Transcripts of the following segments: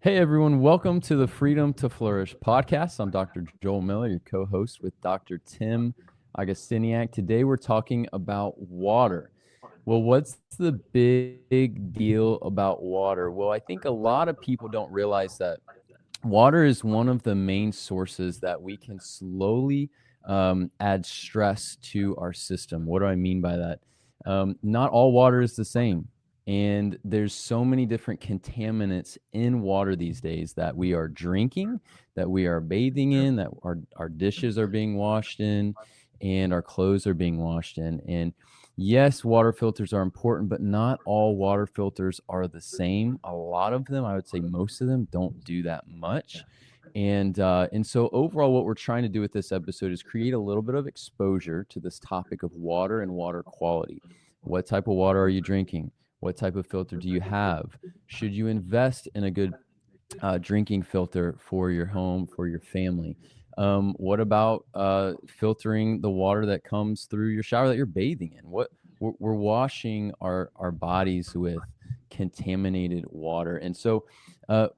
Hey everyone, welcome to the Freedom to Flourish podcast. I'm Dr. Joel Miller, your co-host with Dr. Tim Agostiniak. Today we're talking about water. Well, what's the big deal about water? Well, I think a lot of people don't realize that water is one of the main sources that we can slowly add stress to our system. What do I mean by that? Not all water is the same. And there's so many different contaminants in water these days that we are drinking, that we are bathing in, that our dishes are being washed in, and our clothes are being washed in. And yes, water filters are important, but not all water filters are the same. A lot of them, I would say most of them, don't do that much. And so overall, what we're trying to do with this episode is create a little bit of exposure to this topic of water and water quality. What type of water are you drinking? What type of filter do you have? Should you invest in a good drinking filter for your home, for your family? What about filtering the water that comes through your shower that you're bathing in? We're washing our bodies with contaminated water. And so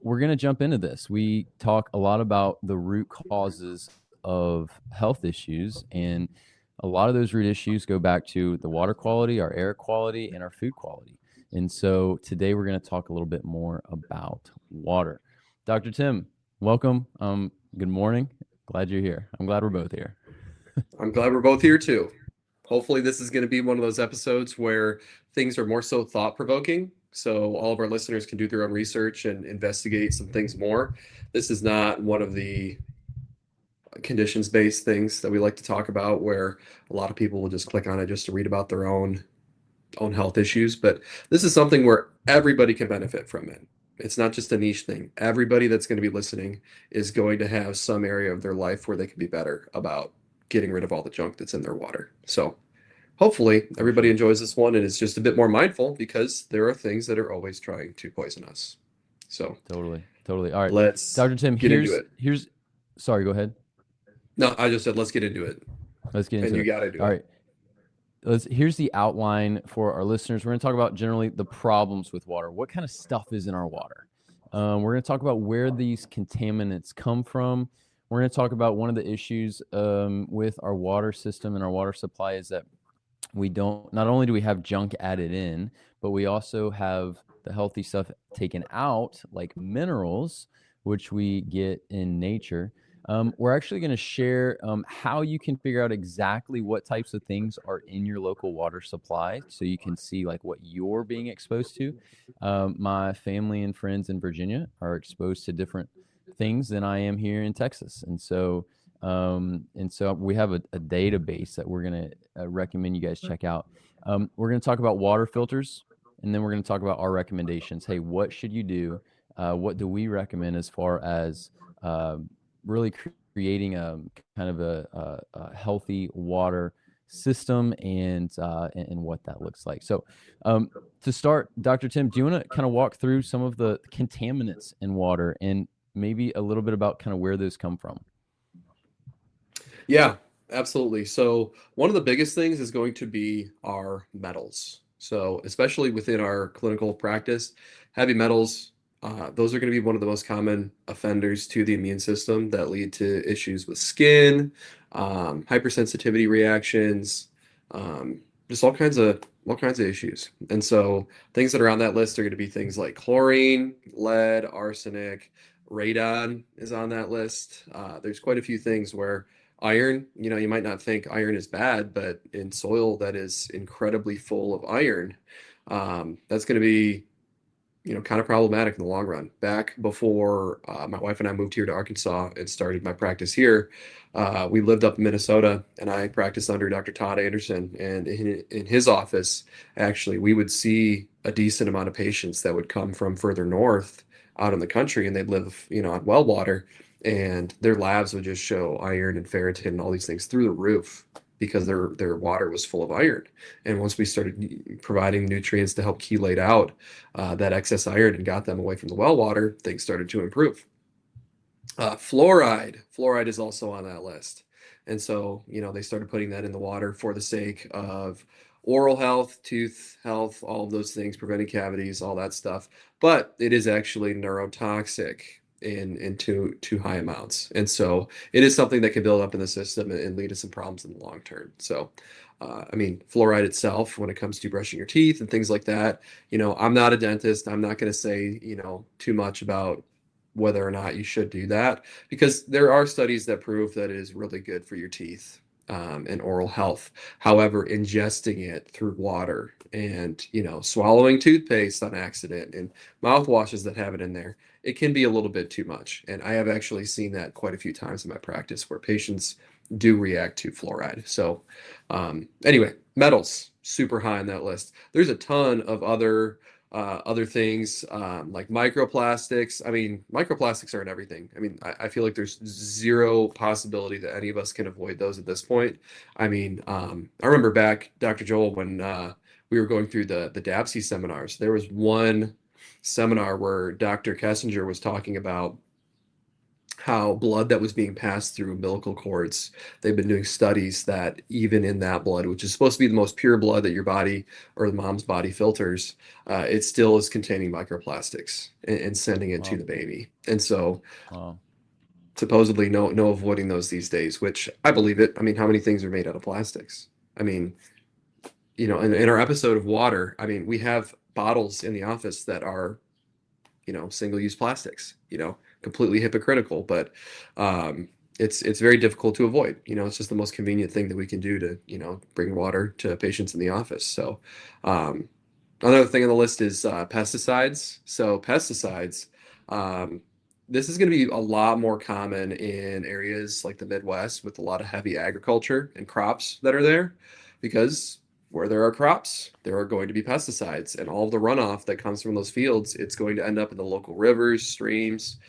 we're going to jump into this. We talk a lot about the root causes of health issues, and a lot of those root issues go back to the water quality, our air quality, and our food quality. And so today we're going to talk a little bit more about water. Dr. Tim, welcome. Good morning. Glad you're here. I'm glad we're both here. I'm glad we're both here too. Hopefully this is going to be one of those episodes where things are more so thought-provoking, so all of our listeners can do their own research and investigate some things more. This is not one of the conditions-based things that we like to talk about where a lot of people will just click on it just to read about their own health issues, but this is something where everybody can benefit from it. It's not just a niche thing. Everybody that's going to be listening is going to have some area of their life where they can be better about getting rid of all the junk that's in their water. So hopefully everybody enjoys this one and is just a bit more mindful, because there are things that are always trying to poison us. So Totally. All right, let's Dr. Tim, get into it. Sorry, go ahead. No, I just said let's get into it. Let's get into And it. you got to do All it. right. Here's the outline for our listeners. We're going to talk about generally the problems with water. What kind of stuff is in our water? We're going to talk about where these contaminants come from. We're going to talk about one of the issues with our water system and our water supply is that not only do we have junk added in, but we also have the healthy stuff taken out, like minerals, which we get in nature. We're actually going to share how you can figure out exactly what types of things are in your local water supply, so you can see like what you're being exposed to. My family and friends in Virginia are exposed to different things than I am here in Texas, and so we have a database that we're going to recommend you guys check out. We're going to talk about water filters, and then we're going to talk about our recommendations. Hey, what should you do? What do we recommend as far as really creating a kind of a healthy water system and what that looks like. So to start, Dr. Tim, do you want to kind of walk through some of the contaminants in water and maybe a little bit about kind of where those come from? Yeah, absolutely. So one of the biggest things is going to be our metals. So especially within our clinical practice, heavy metals, those are going to be one of the most common offenders to the immune system that lead to issues with skin, hypersensitivity reactions, just all kinds of issues. And so things that are on that list are going to be things like chlorine, lead, arsenic, radon is on that list. There's quite a few things where iron, you might not think iron is bad, but in soil that is incredibly full of iron, that's going to be kind of problematic in the long run. Back before my wife and I moved here to Arkansas and started my practice here, we lived up in Minnesota, and I practiced under Dr. Todd Anderson. And in his office, actually, we would see a decent amount of patients that would come from further north out in the country, and they'd live, on well water, and their labs would just show iron and ferritin and all these things through the roof, because their water was full of iron. And once we started providing nutrients to help chelate out that excess iron and got them away from the well water, things started to improve. Fluoride is also on that list. And so, they started putting that in the water for the sake of oral health, tooth health, all of those things, preventing cavities, all that stuff. But it is actually neurotoxic in too high amounts. And so it is something that can build up in the system and lead to some problems in the long term. So I mean, fluoride itself, when it comes to brushing your teeth and things like that, I'm not a dentist. I'm not going to say, too much about whether or not you should do that, because there are studies that prove that it is really good for your teeth and oral health. However, ingesting it through water and, swallowing toothpaste on accident and mouthwashes that have it in there, it can be a little bit too much. And I have actually seen that quite a few times in my practice where patients do react to fluoride. So anyway, metals, super high on that list. There's a ton of other things like microplastics. I mean, microplastics are in everything. I mean, I feel like there's zero possibility that any of us can avoid those at this point. I mean, I remember back, Dr. Joel, when we were going through the DAPC seminars, there was one seminar where Dr. Kessinger was talking about how blood that was being passed through umbilical cords, they've been doing studies that even in that blood, which is supposed to be the most pure blood that your body or the mom's body filters, it still is containing microplastics and sending it to the baby. And so supposedly no avoiding those these days, which I believe it. I mean, how many things are made out of plastics? I mean, in our episode of water, I mean, we have bottles in the office that are, single-use plastics, completely hypocritical, but it's very difficult to avoid. It's just the most convenient thing that we can do to, bring water to patients in the office. So another thing on the list is pesticides. So pesticides, this is going to be a lot more common in areas like the Midwest with a lot of heavy agriculture and crops that are there, because where there are crops, there are going to be pesticides, and all of the runoff that comes from those fields, it's going to end up in the local rivers, streams,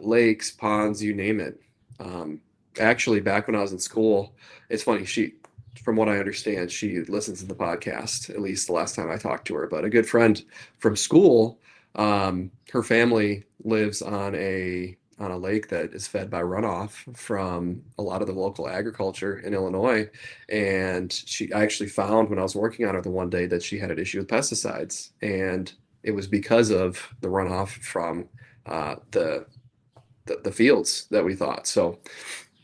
lakes, ponds, you name it. Actually, back when I was in school, it's funny, from what I understand, she listens to the podcast, at least the last time I talked to her, but a good friend from school, her family lives on a lake that is fed by runoff from a lot of the local agriculture in Illinois. And I actually found when I was working on her the one day that she had an issue with pesticides, and it was because of the runoff from the fields that we thought. So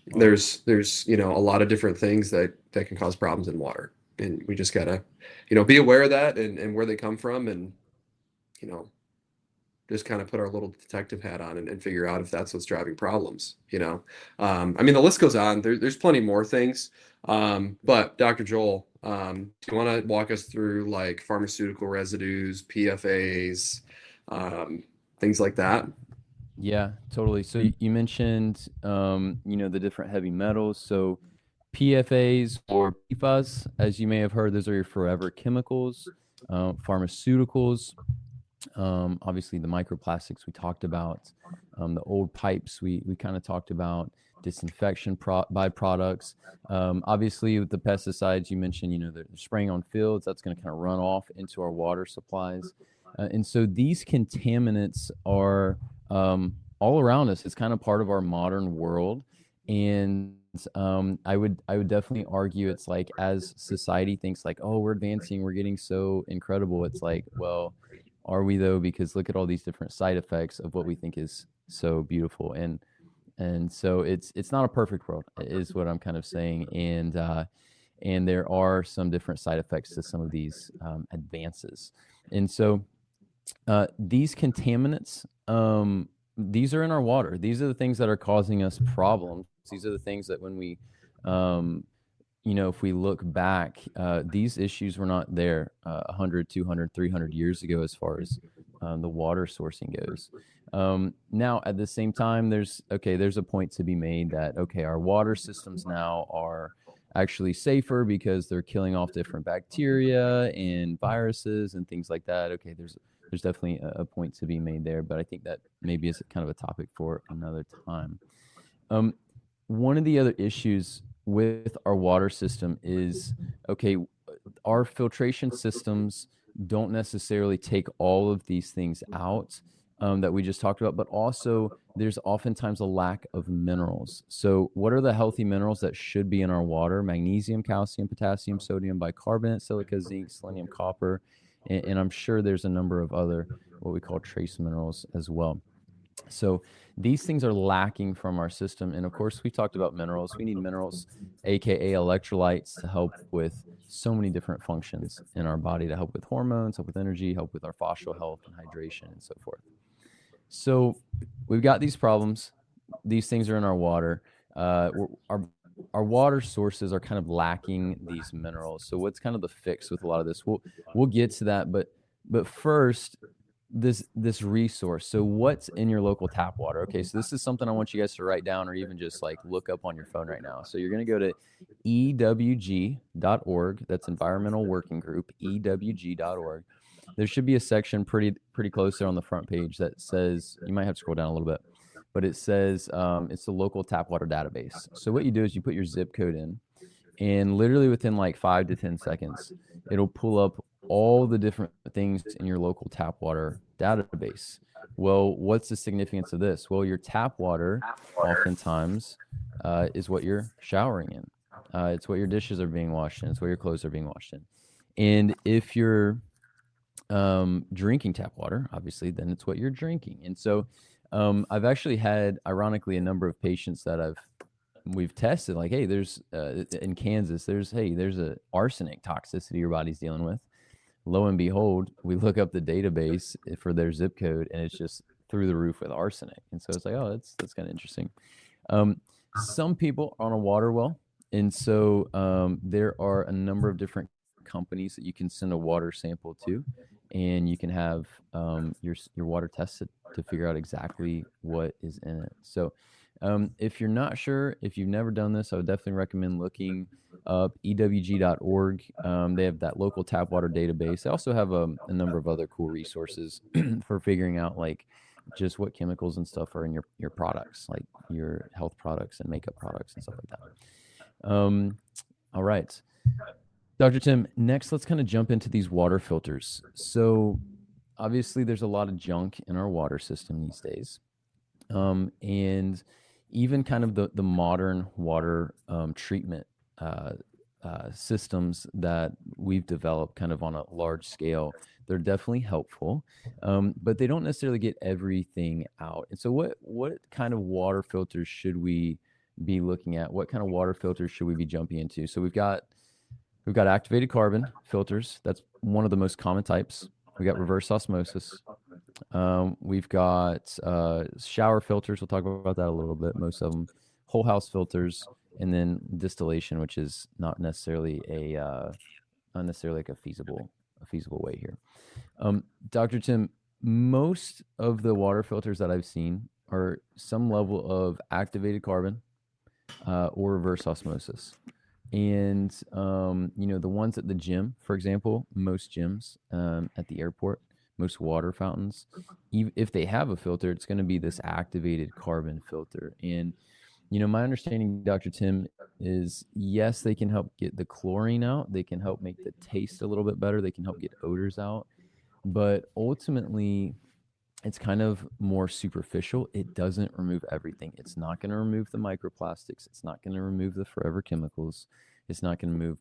there's a lot of different things that can cause problems in water, and we just gotta be aware of that and where they come from, and just kind of put our little detective hat on and figure out if that's what's driving problems. I mean, the list goes on. There's plenty more things. But Dr. Joel, do you want to walk us through like pharmaceutical residues, PFAs, things like that? Yeah, totally. So you mentioned, the different heavy metals. So PFAs or PFAS, as you may have heard, those are your forever chemicals, pharmaceuticals. Obviously the microplastics we talked about, the old pipes we kind of talked about, disinfection byproducts. Obviously with the pesticides you mentioned, they're spraying on fields, that's going to kind of run off into our water supplies. And so these contaminants are all around us. It's kind of part of our modern world. And I would definitely argue it's like, as society thinks like, oh, we're advancing, we're getting so incredible. It's like, well, are we though? Because look at all these different side effects of what we think is so beautiful. And so it's not a perfect world, is what I'm kind of saying. And there are some different side effects to some of these advances. And so these contaminants, these are in our water. These are the things that are causing us problems. These are the things that when we if we look back, these issues were not there 100, 200, 300 years ago as far as the water sourcing goes. Now, at the same time, there's a point to be made that, our water systems now are actually safer because they're killing off different bacteria and viruses and things like that. There's definitely a point to be made there, but I think that maybe is kind of a topic for another time. One of the other issues with our water system is, our filtration systems don't necessarily take all of these things out. that we just talked about, but also there's oftentimes a lack of minerals. So what are the healthy minerals that should be in our water? Magnesium, calcium, potassium, sodium bicarbonate, silica, zinc, selenium, copper, and I'm sure there's a number of other what we call trace minerals as well. So these things are lacking from our system. And of course, we talked about minerals. We need minerals, aka electrolytes, to help with so many different functions in our body, to help with hormones, help with energy, help with our fascial health and hydration, and so forth. So we've got these problems. These things are in our water. Our water sources are kind of lacking these minerals. So what's kind of the fix with a lot of this? We'll get to that, but first, this resource. So what's in your local tap water? Okay, so this is something I want you guys to write down or even just like look up on your phone right now. So you're going to go to ewg.org. That's Environmental Working Group, ewg.org. There should be a section pretty close there on the front page that says, you might have to scroll down a little bit, but it says it's the local tap water database. So what you do is you put your zip code in, and literally within like 5 to 10 seconds, it'll pull up all the different things in your local tap water database. Well, what's the significance of this? Well, your tap water oftentimes is what you're showering in. It's what your dishes are being washed in. It's what your clothes are being washed in. And if you're drinking tap water, obviously, then it's what you're drinking. And so I've actually had, ironically, a number of patients that we've tested, like, hey, there's in Kansas, there's a arsenic toxicity your body's dealing with. Lo and behold, we look up the database for their zip code, and it's just through the roof with arsenic. And so it's like, oh, that's kind of interesting. Some people are on a water well, and so there are a number of different companies that you can send a water sample to, and you can have your water tested to figure out exactly what is in it. So if you're not sure, if you've never done this, I would definitely recommend looking up ewg.org. They have that local tap water database. They also have a number of other cool resources for figuring out like just what chemicals and stuff are in your products, like your health products and makeup products and stuff like that. All right. Dr. Tim, next let's kind of jump into these water filters. So obviously there's a lot of junk in our water system these days. And even kind of the modern water treatment systems that we've developed kind of on a large scale, they're definitely helpful, but they don't necessarily get everything out. And so what kind of water filters should we be looking at? What kind of water filters should we be jumping into? So we've got activated carbon filters. That's one of the most common types. We got reverse osmosis. We've got shower filters. We'll talk about that a little bit. Most of them, whole house filters, and then distillation, which is not necessarily like a feasible way here. Dr. Tim, most of the water filters that I've seen are some level of activated carbon or reverse osmosis. And the ones at the gym, for example, most gyms at the airport, most water fountains, even if they have a filter, it's going to be this activated carbon filter. And my understanding, Dr. Tim, is yes, they can help get the chlorine out. They can help make the taste a little bit better. They can help get odors out. But ultimately, it's kind of more superficial. It doesn't remove everything. It's not going to remove the microplastics. It's not going to remove the forever chemicals. It's not going to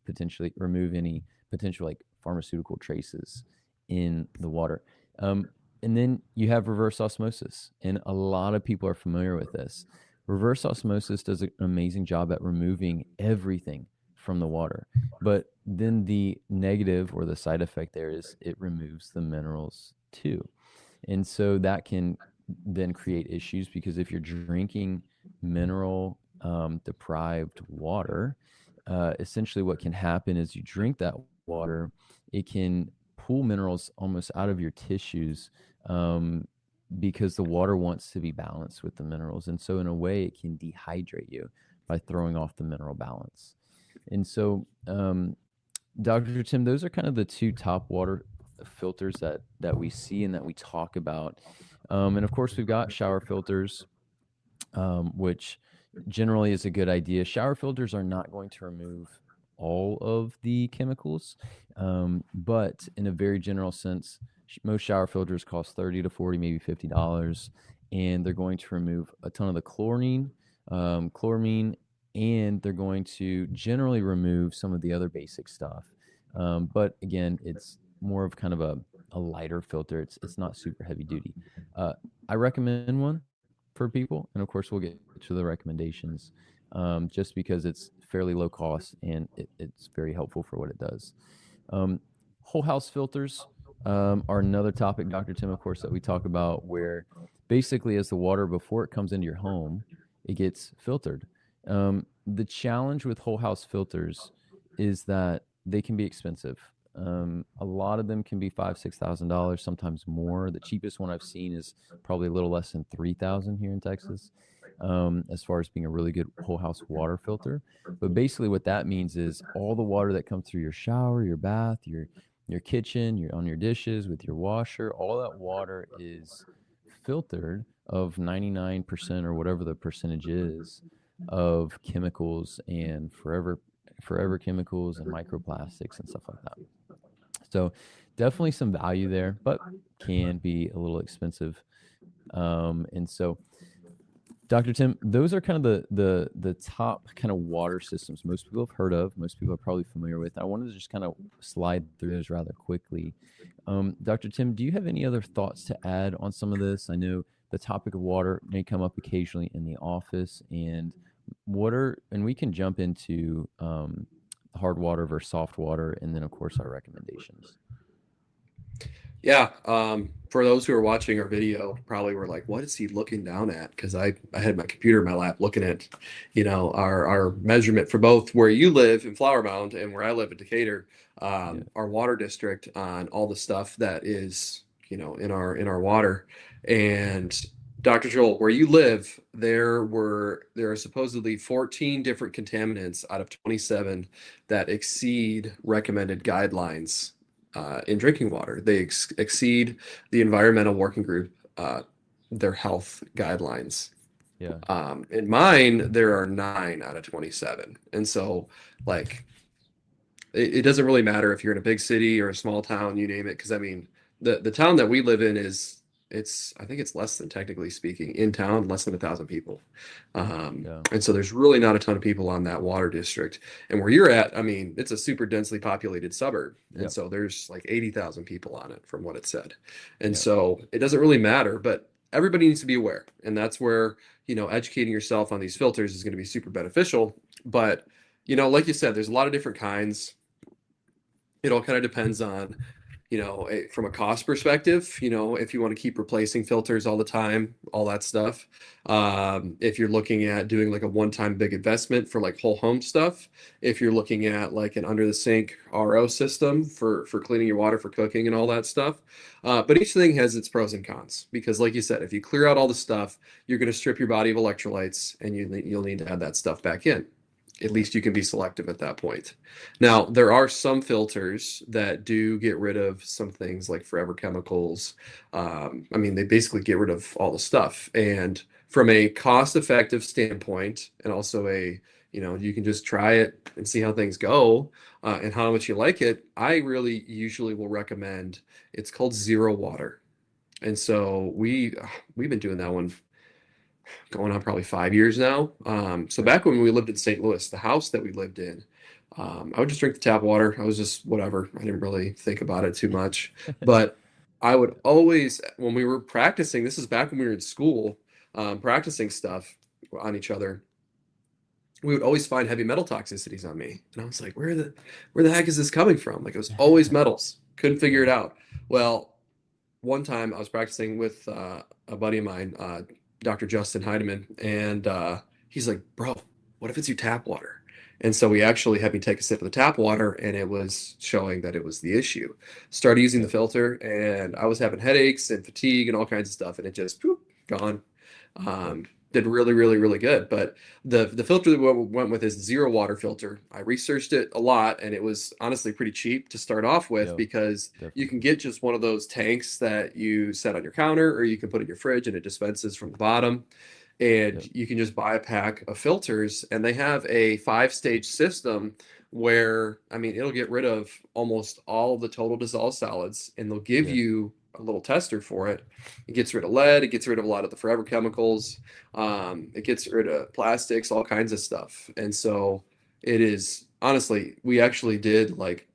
remove any potential like pharmaceutical traces in the water. And then you have reverse osmosis, and a lot of people are familiar with this. Reverse osmosis does an amazing job at removing everything from the water, but then the negative or the side effect there is it removes the minerals too. And so that can then create issues, because if you're drinking mineral deprived water, essentially what can happen is you drink that water, it can pull minerals almost out of your tissues because the water wants to be balanced with the minerals. And so in a way, it can dehydrate you by throwing off the mineral balance. And so, Dr. Tim, those are kind of the two top water filters that we see and that we talk about. And of course, we've got shower filters, which generally is a good idea. Shower filters are not going to remove all of the chemicals, but in a very general sense, Most shower filters cost 30 to 40, maybe $50, and they're going to remove a ton of the chloramine, and they're going to generally remove some of the other basic stuff. But again, it's more of kind of a lighter filter. It's not super heavy duty. I recommend one for people, and of course, we'll get to the recommendations. Just because it's fairly low cost and it's very helpful for what it does. Whole house filters are another topic, Dr. Tim, of course, that we talk about, where basically as the water before it comes into your home, it gets filtered. The challenge with whole house filters is that they can be expensive. A lot of them can be $5,000-$6,000, sometimes more. The cheapest one I've seen is probably a little less than $3,000 here in Texas, as far as being a really good whole house water filter. But basically, what that means is all the water that comes through your shower, your bath, your kitchen, on your dishes, with your washer, all that water is filtered of 99% or whatever the percentage is of chemicals and forever chemicals and microplastics and stuff like that. So definitely some value there, but can be a little expensive. And so, Dr. Tim, those are kind of the top kind of water systems most people have heard of, most people are probably familiar with. I wanted to just kind of slide through those rather quickly. Dr. Tim, do you have any other thoughts to add on some of this? I know the topic of water may come up occasionally in the office, and we can jump into hard water versus soft water, and then of course our recommendations. Yeah, for those who are watching our video, probably were like, "What is he looking down at?" Because I had my computer in my lap looking at, our measurement for both where you live in Flower Mound and where I live in Decatur, our water district on all the stuff that is, in our water. And Dr. Joel, where you live, there are supposedly 14 different contaminants out of 27 that exceed recommended guidelines in drinking water. They exceed the Environmental Working Group, their health guidelines. Yeah. In mine, there are 9 out of 27. And so, like, it doesn't really matter if you're in a big city or a small town, you name it. Because, I mean, the town that we live in I think it's less than, technically speaking, in town, less than 1,000 people. And so there's really not a ton of people on that water district. And where you're at, I mean, it's a super densely populated suburb. And so there's like 80,000 people on it from what it said. And so it doesn't really matter, but everybody needs to be aware. And that's where, educating yourself on these filters is going to be super beneficial. But, like you said, there's a lot of different kinds. It all kind of depends on, from a cost perspective, if you want to keep replacing filters all the time, all that stuff. If you're looking at doing like a one-time big investment for like whole home stuff, if you're looking at like an under the sink RO system for cleaning your water for cooking and all that stuff. But each thing has its pros and cons, because like you said, if you clear out all the stuff, you're going to strip your body of electrolytes, and you'll need to add that stuff back in. At least you can be selective at that point. Now, there are some filters that do get rid of some things like forever chemicals. They basically get rid of all the stuff. And from a cost-effective standpoint, and also you can just try it and see how things go, and how much you like it, I really usually will recommend, it's called Zero Water. And so we've been doing that one going on probably 5 years now. So back when we lived in St. Louis, the house that we lived in, I would just drink the tap water. I was just whatever. I didn't really think about it too much. But I would always, when we were practicing, this is back when we were in school, practicing stuff on each other, we would always find heavy metal toxicities on me. And I was like, where the heck is this coming from? Like, it was always metals. Couldn't figure it out. Well, one time I was practicing with a buddy of mine, Dr. Justin Heidemann, and he's like, "Bro, what if it's your tap water?" And so he actually had me take a sip of the tap water, and it was showing that it was the issue. Started using the filter, and I was having headaches and fatigue and all kinds of stuff, and it just gone. Did really, really, really good. But the filter that we went with is Zero Water filter. I researched it a lot, and it was honestly pretty cheap to start off with, because you can get just one of those tanks that you set on your counter, or you can put in your fridge and it dispenses from the bottom. And you can just buy a pack of filters, and they have a 5-stage system where, I mean, it'll get rid of almost all of the total dissolved solids, and they'll give Yeah. you a little tester for it. It gets rid of lead, it gets rid of a lot of the forever chemicals, it gets rid of plastics, all kinds of stuff. And so it is, honestly, we actually did, like,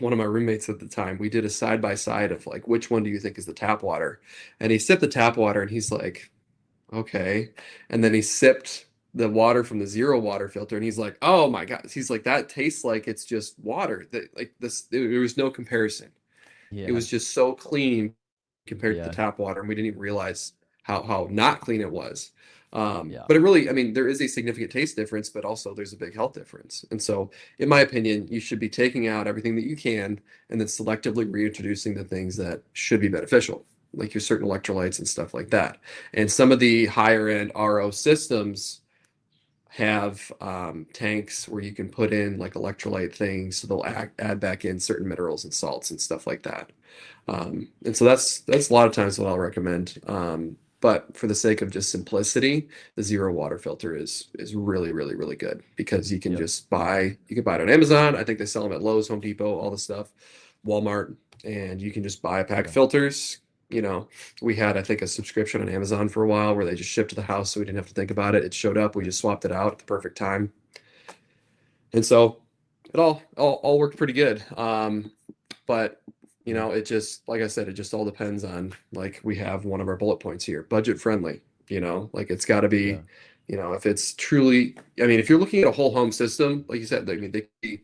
one of my roommates at the time, we did a side by side of like, which one do you think is the tap water? And he sipped the tap water and he's like, okay. And then he sipped the water from the zero water filter and he's like, oh my God. He's like, that tastes like it's just water. That, like, this, there was no comparison. It Yeah. was just so clean compared to the Yeah. tap water, and we didn't even realize how not clean it was. Yeah. But it really, I mean, there is a significant taste difference, but also there's a big health difference. And so, in my opinion, you should be taking out everything that you can and then selectively reintroducing the things that should be beneficial, like your certain electrolytes and stuff like that. And some of the higher end RO systems have tanks where you can put in like electrolyte things, so they'll add back in certain minerals and salts and stuff like that. And so that's a lot of times what I'll recommend. But for the sake of just simplicity, the zero water filter is really, really, really good because you can Yep. just buy, you can buy it on Amazon. I think they sell them at Lowe's, Home Depot, all the stuff, Walmart, and you can just buy a pack of Yeah. filters. You know, we had, I think, a subscription on Amazon for a while where they just shipped to the house so we didn't have to think about it. It showed up, we just swapped it out at the perfect time. And so it all worked pretty good. But you Yeah. know, it just, like I said, it just all depends on, like, we have one of our bullet points here, budget friendly, you know, like it's got to Yeah. be, you know, if it's truly, I mean, if you're looking at a whole home system, like you said, I mean, they could be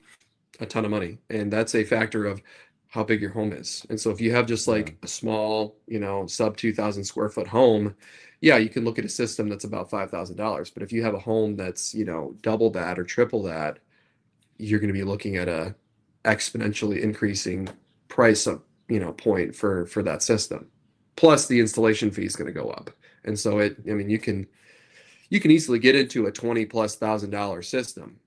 a ton of money, and that's a factor of how big your home is. And so if you have just Yeah. like a small, you know, sub 2,000 square foot home, yeah, you can look at a system that's about $5,000. But if you have a home that's, you know, double that or triple that, you're going to be looking at a exponentially increasing price of, you know, point for that system. Plus the installation fee is going to go up. And so it, I mean, you can easily get into a 20 plus $1,000 system.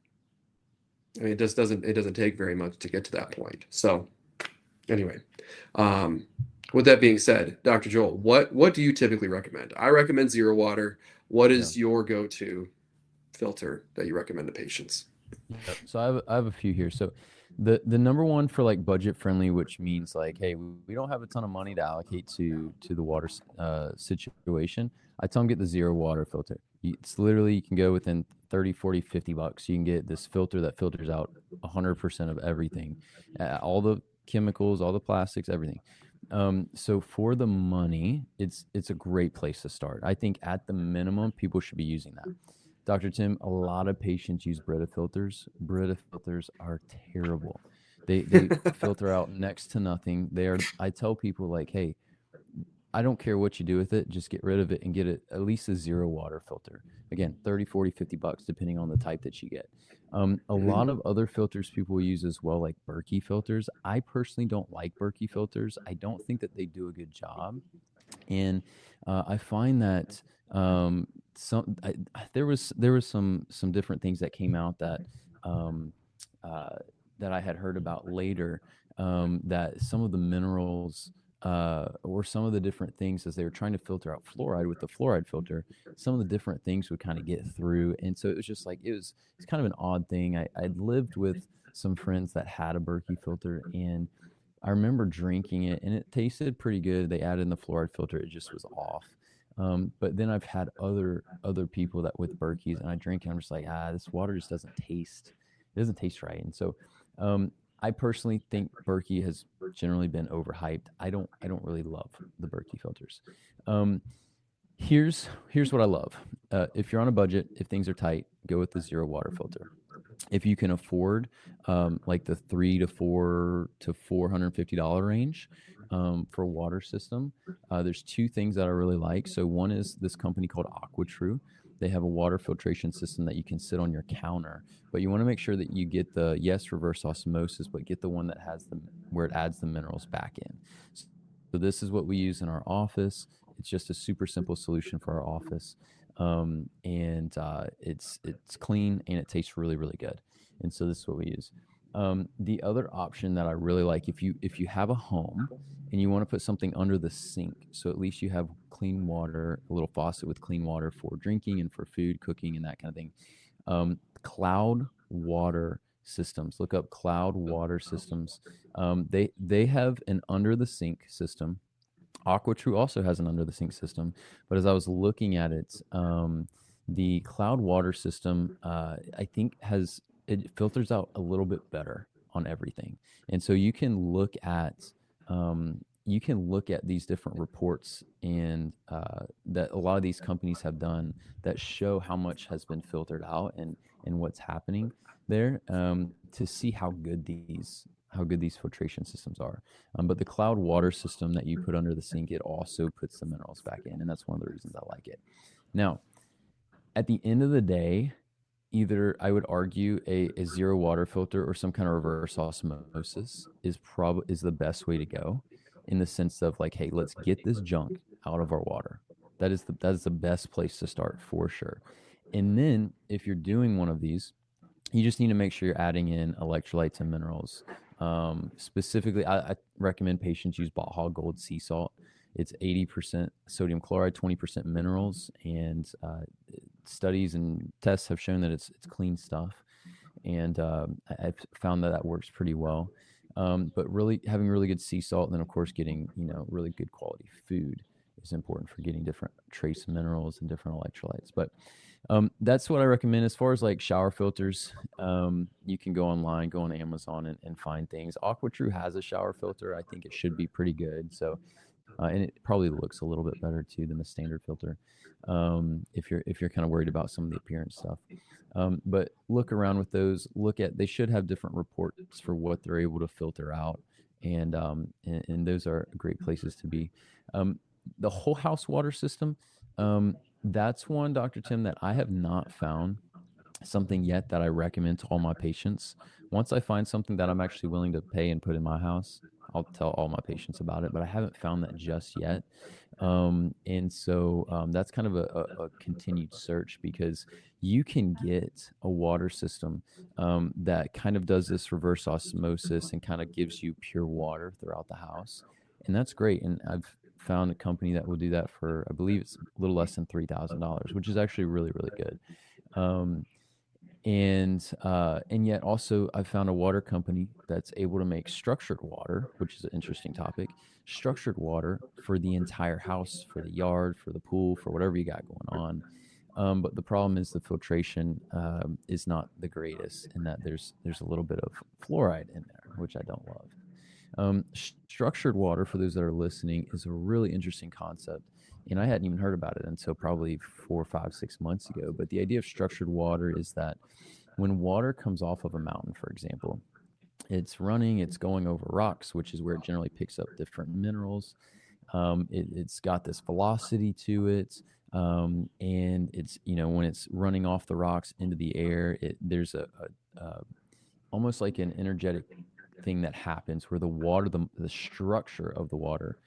I mean, it doesn't take very much to get to that point. So anyway, um, with that being said, Dr. Joel, what do you typically recommend? I recommend zero water. What Yeah. is your go-to filter that you recommend to patients? Yep. So I have a few here. So the number one for like budget friendly, which means like, hey, we don't have a ton of money to allocate to the water situation. I tell them get the zero water filter. It's literally you can go within 30, 40, $50. You can get this filter that filters out 100% of everything, all the chemicals, all the plastics, everything. So for the money, it's a great place to start. I think at the minimum, people should be using that. Dr. Tim, a lot of patients use Brita filters. Brita filters are terrible. They filter out next to nothing. They are. I tell people like, hey, I don't care what you do with it, just get rid of it and get it at least a zero water filter. Again, 30, 40, $50, depending on the type that you get. A Mhm. lot of other filters people use as well, like Berkey filters. I personally don't like Berkey filters. I don't think that they do a good job. And I find that there was some different things that came out that um, uh, that I had heard about later, that some of the minerals or some of the different things as they were trying to filter out fluoride with the fluoride filter, some of the different things would kind of get through, and so it was just like it's kind of an odd thing. I'd lived with some friends that had a Berkey filter, and I remember drinking it and it tasted pretty good. They added in the fluoride filter, it just was off. But then I've had other people that with Berkeys, and I drink and I'm just like, this water just it doesn't taste right. And so I personally think Berkey has generally been overhyped. I don't really love the Berkey filters. Um, here's what I love. If you're on a budget, if things are tight, go with the zero water filter. If you can afford like the $300 to $450 range for a water system, there's two things that I really like. So one is this company called AquaTrue. They have a water filtration system that you can sit on your counter, but you want to make sure that you get the, yes, reverse osmosis, but get the one that has the where it adds the minerals back in. So this is what we use in our office. It's just a super simple solution for our office, and it's clean and it tastes really really good. And so this is what we use. The other option that I really like, if you have a home and you want to put something under the sink, so at least you have clean water, a little faucet with clean water for drinking and for food, cooking, and that kind of thing. Cloud water systems. Look up Cloud Water Systems. They have an under the sink system. AquaTrue also has an under the sink system, but as I was looking at it, the Cloud Water System, I think it filters out a little bit better on everything, and so you can look at these different reports and that a lot of these companies have done that show how much has been filtered out and what's happening there, to see how good these filtration systems are. But the Cloud Water System that you put under the sink, it also puts the minerals back in, and that's one of the reasons I like it. Now, at the end of the day, either I would argue a zero water filter or some kind of reverse osmosis is the best way to go, in the sense of like, hey, let's get this junk out of our water. That is the best place to start for sure. And then if you're doing one of these, you just need to make sure you're adding in electrolytes and minerals. Specifically, I recommend patients use Baja Gold sea salt. It's 80% sodium chloride, 20% minerals, and studies and tests have shown that it's clean stuff. And I've found that works pretty well. But really having really good sea salt, and then of course getting really good quality food is important for getting different trace minerals and different electrolytes. But that's what I recommend. As far as like shower filters, you can go online, go on Amazon and find things. AquaTrue has a shower filter. I think it should be pretty good. So, and it probably looks a little bit better too than the standard filter. If you're kind of worried about some of the appearance stuff. But look around with those. They should have different reports for what they're able to filter out, and those are great places to be. The whole house water system, that's one, Dr. Tim, that I have not found something yet that I recommend to all my patients. Once I find something that I'm actually willing to pay and put in my house, I'll tell all my patients about it, but I haven't found that just yet. And so that's kind of a continued search, because you can get a water system that kind of does this reverse osmosis and kind of gives you pure water throughout the house. And that's great. And I've found a company that will do that for, I believe it's a little less than $3,000, which is actually really, really good. And yet also I found a water company that's able to make structured water, which is an interesting topic, structured water for the entire house, for the yard, for the pool, for whatever you got going on. But the problem is the filtration is not the greatest, in that there's a little bit of fluoride in there, which I don't love. Structured water, for those that are listening, is a really interesting concept. And I hadn't even heard about it until probably 4, 5, 6 months ago. But the idea of structured water is that when water comes off of a mountain, for example, it's going over rocks, which is where it generally picks up different minerals. It's got this velocity to it. And it's, when it's running off the rocks into the air, there's a almost like an energetic thing that happens where the water, the structure of the water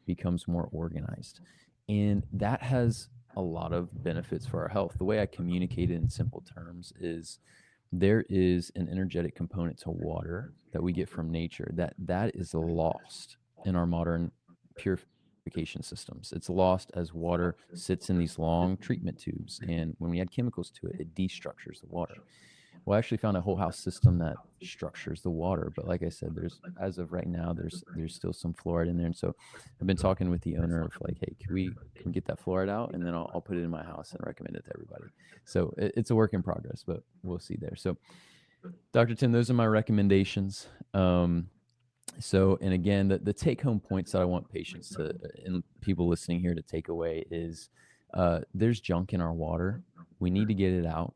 becomes more organized. And that has a lot of benefits for our health. The way I communicate it in simple terms is there is an energetic component to water that we get from nature that is lost in our modern purification systems. It's lost as water sits in these long treatment tubes. And when we add chemicals to it, it destructures the water. Well, I actually found a whole house system that structures the water, but like I said, as of right now, there's still some fluoride in there, and so I've been talking with the owner of like, hey, can we get that fluoride out, and then I'll put it in my house and recommend it to everybody. So it's a work in progress, but we'll see there. So, Dr. Tim, those are my recommendations. So, and again, the take home points that I want patients and people listening here to take away is there's junk in our water. We need to get it out.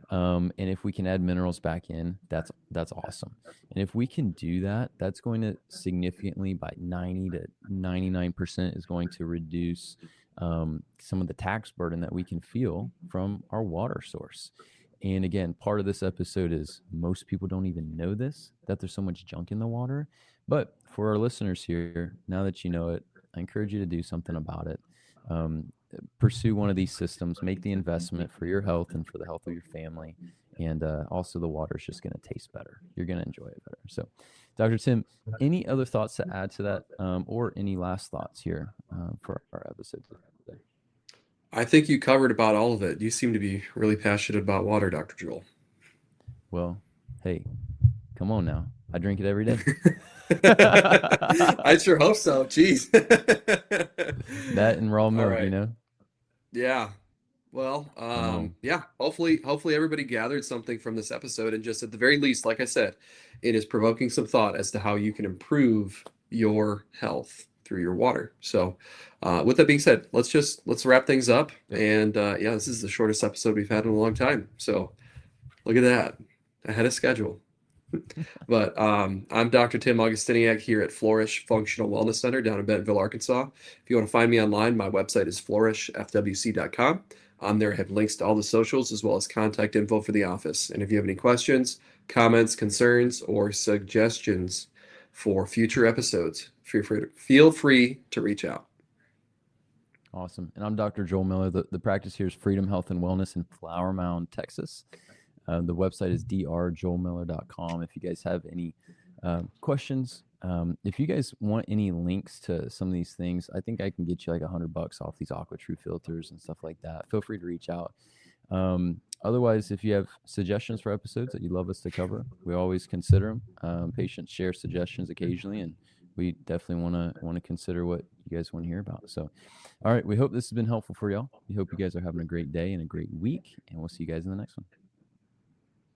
And if we can add minerals back in, that's awesome. And if we can do that, that's going to significantly, by 90 to 99%, is going to reduce some of the tax burden that we can feel from our water source. And again, part of this episode is most people don't even know this, that there's so much junk in the water. But for our listeners here, now that you know it, I encourage you to do something about it. Pursue one of these systems, make the investment for your health and for the health of your family. And also the water is just going to taste better. You're going to enjoy it better. So, Dr. Tim, any other thoughts to add to that, or any last thoughts here for our episode today? I think you covered about all of it. You seem to be really passionate about water, Dr. Joel. Well, Hey, come on now. I drink it every day. I sure hope so. Jeez. That and raw All milk, right. Yeah. Well, Come on. yeah, hopefully everybody gathered something from this episode, and just at the very least, like I said, it is provoking some thought as to how you can improve your health through your water. So, with that being said, let's wrap things up. Yep. And yeah, this is the shortest episode we've had in a long time. So look at that, ahead of schedule. But I'm Dr. Tim Augustiniak here at Flourish Functional Wellness Center down in Bentonville, Arkansas. If you want to find me online, my website is flourishfwc.com. On there, I have links to all the socials as well as contact info for the office. And if you have any questions, comments, concerns, or suggestions for future episodes, feel free to reach out. Awesome. And I'm Dr. Joel Miller. The practice here is Freedom Health and Wellness in Flower Mound, Texas. The website is drjoelmiller.com. If you guys have any questions, if you guys want any links to some of these things, I think I can get you like $100 off these AquaTrue filters and stuff like that. Feel free to reach out. Otherwise, if you have suggestions for episodes that you'd love us to cover, we always consider them. Patients share suggestions occasionally, and we definitely want to consider what you guys want to hear about. So, all right, we hope this has been helpful for y'all. We hope you guys are having a great day and a great week, and we'll see you guys in the next one.